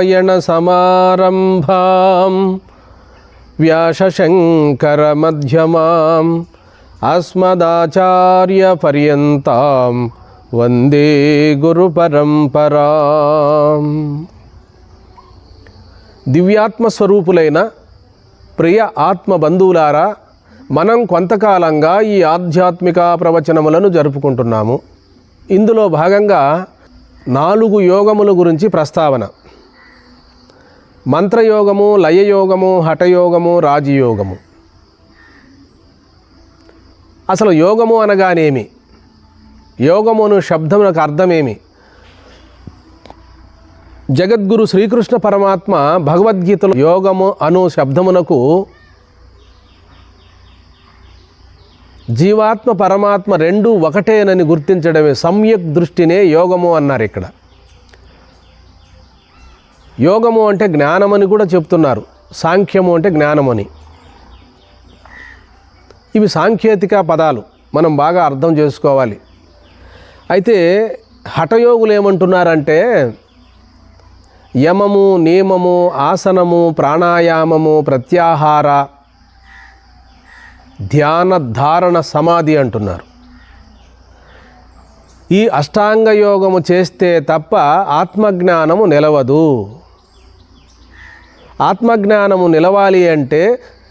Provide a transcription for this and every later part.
नारायणसमारम्भां व्यासशङ्करमध्यमाम् अस्मदाचार्यपर्यन्तां वन्दे గురుపరంపరాం. దివ్యాత్మస్వరూపులైన ప్రియ ఆత్మ బంధువులారా, మనం కొంతకాలంగా ఈ ఆధ్యాత్మిక ప్రవచనములను జరుపుకుంటున్నాము. ఇందులో భాగంగా 4 యోగముల గురించి ప్రస్తావన: మంత్రయోగము, లయయోగము, హఠయోగము, రాజయోగము. అసలు యోగము అనగానేమి? యోగమును శబ్దమునకు అర్థమేమి? జగద్గురు శ్రీకృష్ణ పరమాత్మ భగవద్గీతలో యోగము అను శబ్దమునకు జీవాత్మ పరమాత్మ రెండూ ఒకటేనని గుర్తించడమే సమ్యక్ దృష్టినే యోగము అన్నారు. ఇక్కడ యోగము అంటే జ్ఞానమని కూడా చెప్తున్నారు, సాంఖ్యము అంటే జ్ఞానమని. ఇవి సాంకేతిక పదాలు, మనం బాగా అర్థం చేసుకోవాలి. అయితే హఠయోగులు ఏమంటున్నారంటే యమము, నియమము, ఆసనము, ప్రాణాయామము, ప్రత్యాహార, ధ్యాన, ధారణ, సమాధి అంటున్నారు. ఈ అష్టాంగ యోగము చేస్తే తప్ప ఆత్మజ్ఞానము నిలవదు. ఆత్మజ్ఞానము నిలవాలి అంటే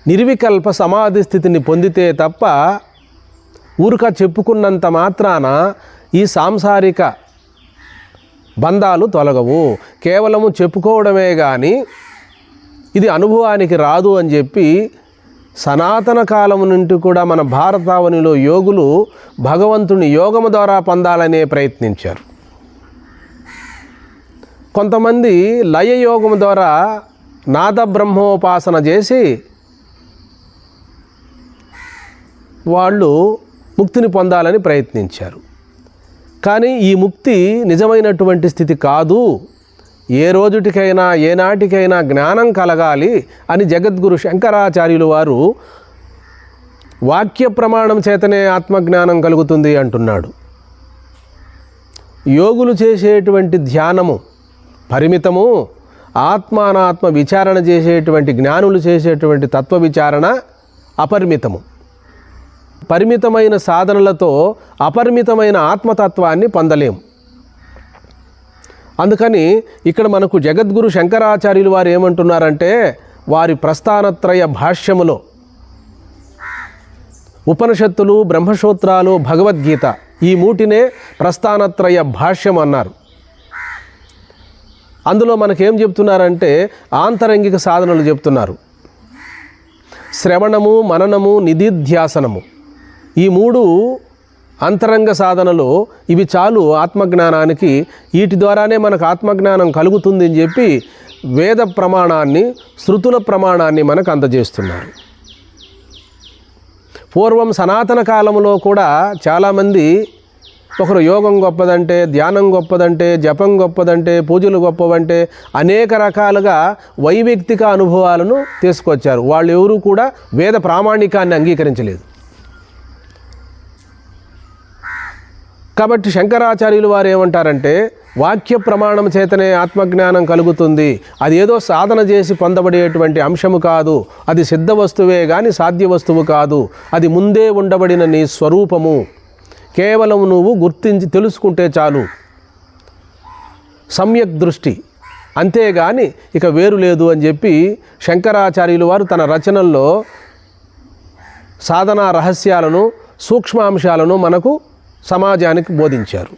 నిర్వికల్ప సమాధి స్థితిని పొందితే తప్ప ఊరిక చెప్పుకున్నంత మాత్రాన ఈ సాంసారిక బంధాలు తొలగవు. కేవలము చెప్పుకోవడమే కానీ ఇది అనుభవానికి రాదు అని చెప్పి సనాతన కాలము నుండి కూడా మన భారతావనిలో యోగులు భగవంతుని యోగము ద్వారా పొందాలనే ప్రయత్నించారు. కొంతమంది లయయోగము ద్వారా నాద బ్రహ్మోపాసన చేసి వాళ్ళు ముక్తిని పొందాలని ప్రయత్నించారు. కానీ ఈ ముక్తి నిజమైనటువంటి స్థితి కాదు. ఏ రోజుటికైనా ఏనాటికైనా జ్ఞానం కలగాలి అని జగద్గురు శంకరాచార్యులు వారు వాక్య ప్రమాణం చేతనే ఆత్మజ్ఞానం కలుగుతుంది అంటున్నాడు. యోగులు చేసేటువంటి ధ్యానము పరిమితము, ఆత్మానాత్మ విచారణ చేసేటువంటి జ్ఞానులు చేసేటువంటి తత్వ విచారణ అపరిమితము. పరిమితమైన సాధనలతో అపరిమితమైన ఆత్మతత్వాన్ని పొందలేము. అందుకని ఇక్కడ మనకు జగద్గురు శంకరాచార్యులు వారు ఏమంటున్నారంటే వారి ప్రస్థానత్రయ భాష్యములో ఉపనిషత్తులు, బ్రహ్మసూత్రాలు, భగవద్గీత ఈ మూటినే ప్రస్థానత్రయ భాష్యం అన్నారు. అందులో మనకేం చెప్తున్నారంటే ఆంతరంగిక సాధనలు చెప్తున్నారు. శ్రవణము, మననము, నిధిధ్యాసనము ఈ 3 అంతరంగ సాధనలు. ఇవి చాలు ఆత్మజ్ఞానానికి. వీటి ద్వారానే మనకు ఆత్మజ్ఞానం కలుగుతుంది అని చెప్పి వేద ప్రమాణాన్ని, శృతుల ప్రమాణాన్ని మనకు అందజేస్తున్నారు. పూర్వం సనాతన కాలంలో కూడా చాలామంది ఒకరు యోగం గొప్పదంటే, ధ్యానం గొప్పదంటే, జపం గొప్పదంటే, పూజలు గొప్పవంటే అనేక రకాలుగా వైయక్తిక అనుభవాలను తీసుకొచ్చారు. వాళ్ళు ఎవరూ కూడా వేద ప్రామాణికాన్ని అంగీకరించలేదు. కాబట్టి శంకరాచార్యులు వారు ఏమంటారంటే వాక్య ప్రమాణం చేతనే ఆత్మజ్ఞానం కలుగుతుంది. అది ఏదో సాధన చేసి పొందబడేటువంటి అంశము కాదు. అది సిద్ధ వస్తువే కానీ సాధ్య వస్తువు కాదు. అది ముందే ఉండబడిన నీ స్వరూపము. కేవలం నువ్వు గుర్తించి తెలుసుకుంటే చాలు. సమ్యక్ దృష్టి, అంతేగాని ఇక వేరు లేదు అని చెప్పి శంకరాచార్యులు వారు తన రచనల్లో సాధనా రహస్యాలను, సూక్ష్మాంశాలను మనకు సమాజానికి బోధించారు.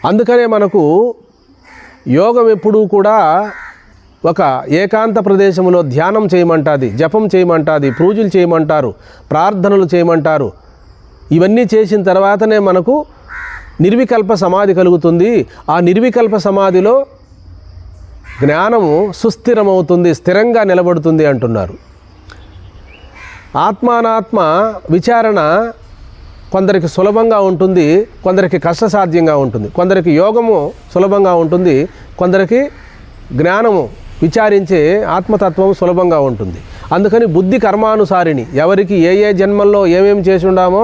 అందుకనే మనకు యోగం ఎప్పుడూ కూడా ఒక ఏకాంత ప్రదేశంలో ధ్యానం చేయమంటుంది, జపం చేయమంటుంది, పూజలు చేయమంటారు, ప్రార్థనలు చేయమంటారు. ఇవన్నీ చేసిన తర్వాతనే మనకు నిర్వికల్ప సమాధి కలుగుతుంది. ఆ నిర్వికల్ప సమాధిలో జ్ఞానము సుస్థిరమవుతుంది, స్థిరంగా నిలబడుతుంది అంటున్నారు. ఆత్మానాత్మ విచారణ కొందరికి సులభంగా ఉంటుంది, కొందరికి కష్టసాధ్యంగా ఉంటుంది. కొందరికి యోగము సులభంగా ఉంటుంది, కొందరికి జ్ఞానము విచారించే ఆత్మతత్వం సులభంగా ఉంటుంది. అందుకని బుద్ధి కర్మానుసారిణి, ఎవరికి ఏ ఏ జన్మల్లో ఏమేమి చేసి ఉండామో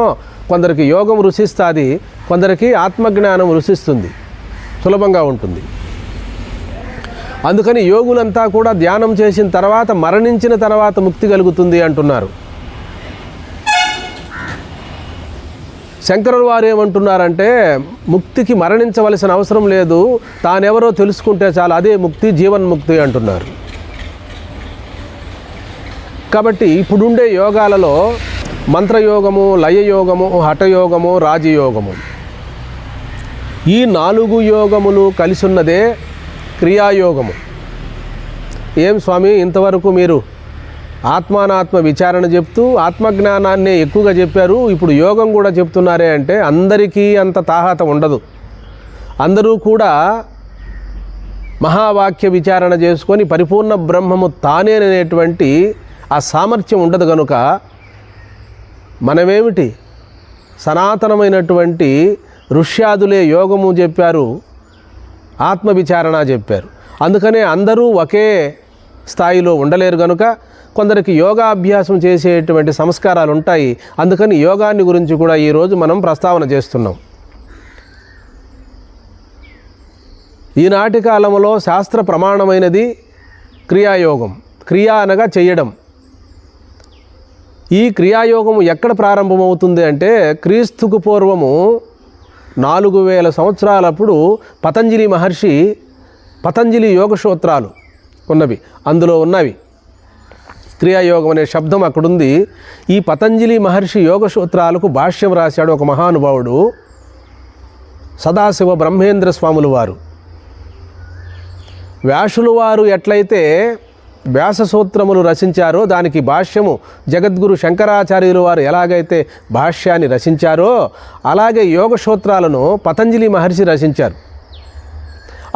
కొందరికి యోగం రుచిస్తుంది, కొందరికి ఆత్మజ్ఞానం రుచిస్తుంది, సులభంగా ఉంటుంది. అందుకని యోగులంతా కూడా ధ్యానం చేసిన తర్వాత మరణించిన తర్వాత ముక్తి కలుగుతుంది అంటున్నారు. శంకరుల వారు ఏమంటున్నారంటే ముక్తికి మరణించవలసిన అవసరం లేదు, తానెవరో తెలుసుకుంటే చాలు, అదే ముక్తి, జీవన్ముక్తి అంటున్నారు. కాబట్టి ఇప్పుడుండే యోగాలలో మంత్రయోగము, లయయోగము, హఠయోగము, రాజయోగము, ఈ 4 యోగములు కలిసి ఉన్నదే క్రియాయోగము. ఏం స్వామి ఇంతవరకు మీరు ఆత్మానాత్మ విచారణ చెప్తూ ఆత్మజ్ఞానాన్ని ఎక్కువగా చెప్పారు, ఇప్పుడు యోగం కూడా చెప్తున్నారే అంటే అందరికీ అంత తాహత ఉండదు. అందరూ కూడా మహావాక్య విచారణ చేసుకొని పరిపూర్ణ బ్రహ్మము తానేననేటువంటి ఆ సామర్థ్యం ఉండదు. కనుక మనమేమిటి సనాతనమైనటువంటి ఋష్యాదులే యోగము చెప్పారు, ఆత్మ విచారణ చెప్పారు. అందుకనే అందరూ ఒకే స్థాయిలో ఉండలేరు. కనుక కొందరికి యోగాభ్యాసం చేసేటువంటి సంస్కారాలు ఉంటాయి. అందుకని యోగాన్ని గురించి కూడా ఈరోజు మనం ప్రస్తావన చేస్తున్నాం. ఈనాటి కాలంలో శాస్త్ర ప్రమాణమైనది క్రియాయోగం. క్రియా అనగా చెయ్యడం. ఈ క్రియాయోగము ఎక్కడ ప్రారంభమవుతుంది అంటే క్రీస్తుకు పూర్వము 4000 సంవత్సరాలప్పుడు పతంజలి మహర్షి పతంజలి యోగ సూత్రాలు ఉన్నవి, అందులో ఉన్నవి క్రియాయోగం అనే శబ్దం అక్కడుంది. ఈ పతంజలి మహర్షి యోగ సూత్రాలకు భాష్యం రాశాడు ఒక మహానుభావుడు, సదాశివ బ్రహ్మేంద్ర స్వాములు వారు. వ్యాసులు వారు ఎట్లయితే వ్యాస సూత్రములు రచించారో దానికి భాష్యము జగద్గురు శంకరాచార్యులు వారు ఎలాగైతే భాష్యాన్ని రచించారో అలాగే యోగ సూత్రాలను పతంజలి మహర్షి రచించారు.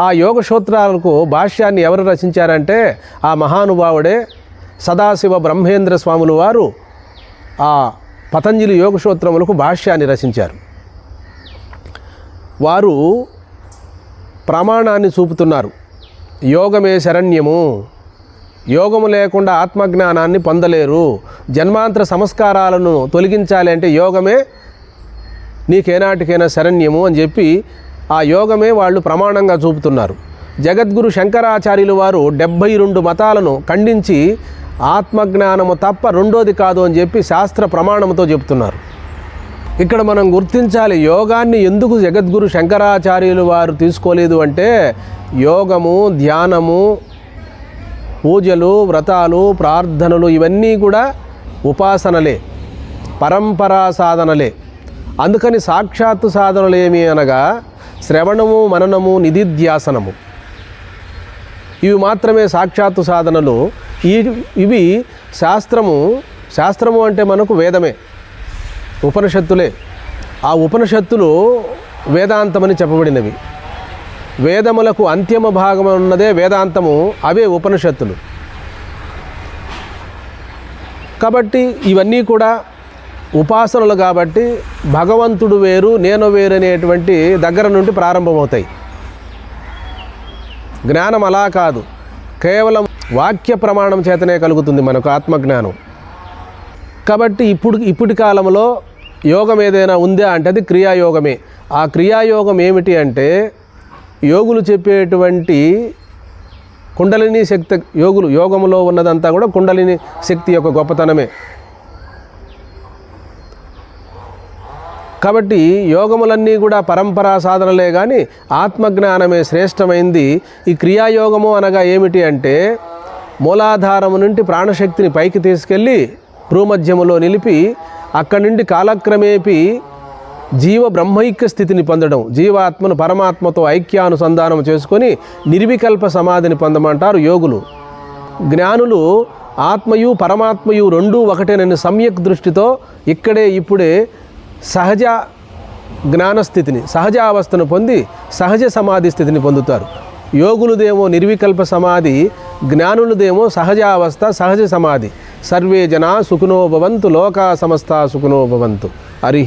ఆ యోగ సూత్రాలకు భాష్యాన్ని ఎవరు రచించారంటే ఆ మహానుభావుడే సదాశివ బ్రహ్మేంద్ర స్వాములు వారు ఆ పతంజలి యోగ సూత్రములకు భాష్యాన్ని రచించారు. వారు ప్రమాణాన్ని చూపుతున్నారు. యోగమే శరణ్యము, యోగము లేకుండా ఆత్మజ్ఞానాన్ని పొందలేరు, జన్మాంతర సంస్కారాలను తొలగించాలి అంటే యోగమే నీకేనాటికైనా శరణ్యము అని చెప్పి ఆ యోగమే వాళ్ళు ప్రమాణంగా చూపుతున్నారు. జగద్గురు శంకరాచార్యులు వారు 72 మతాలను ఖండించి ఆత్మజ్ఞానము తప్ప రెండోది కాదు అని చెప్పి శాస్త్ర ప్రమాణంతో చెప్తున్నారు. ఇక్కడ మనం గుర్తించాలి, యోగాన్ని ఎందుకు జగద్గురు శంకరాచార్యులు వారు తీసుకోలేదు అంటే యోగము, ధ్యానము, పూజలు, వ్రతాలు, ప్రార్థనలు ఇవన్నీ కూడా ఉపాసనలే, పరంపరా సాధనలే. అందుకని సాక్షాత్తు సాధనలు ఏమి అనగా శ్రవణము, మననము, నిధిధ్యాసనము, ఇవి మాత్రమే సాక్షాత్తు సాధనలు. ఇవి శాస్త్రము అంటే మనకు వేదమే, ఉపనిషత్తులే. ఆ ఉపనిషత్తులు వేదాంతమని చెప్పబడినవి. వేదములకు అంతిమ భాగం ఉన్నదే వేదాంతము, అవే ఉపనిషత్తులు. కాబట్టి ఇవన్నీ కూడా ఉపాసనలు. కాబట్టి భగవంతుడు వేరు, నేను వేరు అనేటువంటి దగ్గర నుండి ప్రారంభమవుతాయి. జ్ఞానం అలా కాదు, కేవలం వాక్య ప్రమాణం చేతనే కలుగుతుంది మనకు ఆత్మజ్ఞానం. కాబట్టి ఇప్పటి కాలంలో యోగం ఏదైనా ఉందా అంటే అది క్రియాయోగమే. ఆ క్రియాయోగం ఏమిటి అంటే యోగులు చెప్పేటువంటి కుండలిని శక్తి, యోగంలో ఉన్నదంతా కూడా కుండలిని శక్తి యొక్క గొప్పతనమే. కాబట్టి యోగములన్నీ కూడా పరంపరా సాధనలే కానీ ఆత్మజ్ఞానమే శ్రేష్టమైంది. ఈ క్రియాయోగము అనగా ఏమిటి అంటే మూలాధారము నుండి ప్రాణశక్తిని పైకి తీసుకెళ్ళి భ్రూమధ్యములో నిలిపి అక్కడి నుండి కాలక్రమేపీ జీవ బ్రహ్మైక్య స్థితిని పొందడం, జీవాత్మను పరమాత్మతో ఐక్యానుసంధానం చేసుకొని నిర్వికల్ప సమాధిని పొందమంటారు యోగులు. జ్ఞానులు ఆత్మయు పరమాత్మయు రెండూ ఒకటేనని సమ్యక్ దృష్టితో ఇక్కడే ఇప్పుడే సహజ జ్ఞానస్థితిని, సహజావస్థను పొంది సహజ సమాధి స్థితిని పొందుతారు. యోగులదేమో నిర్వికల్ప సమాధి, జ్ఞానులదేమో సహజావస్థ, సహజ సమాధి. సర్వే జనా సుఖినో భవంతు, లోకా సమస్తా సుఖినో భవంతు. హరి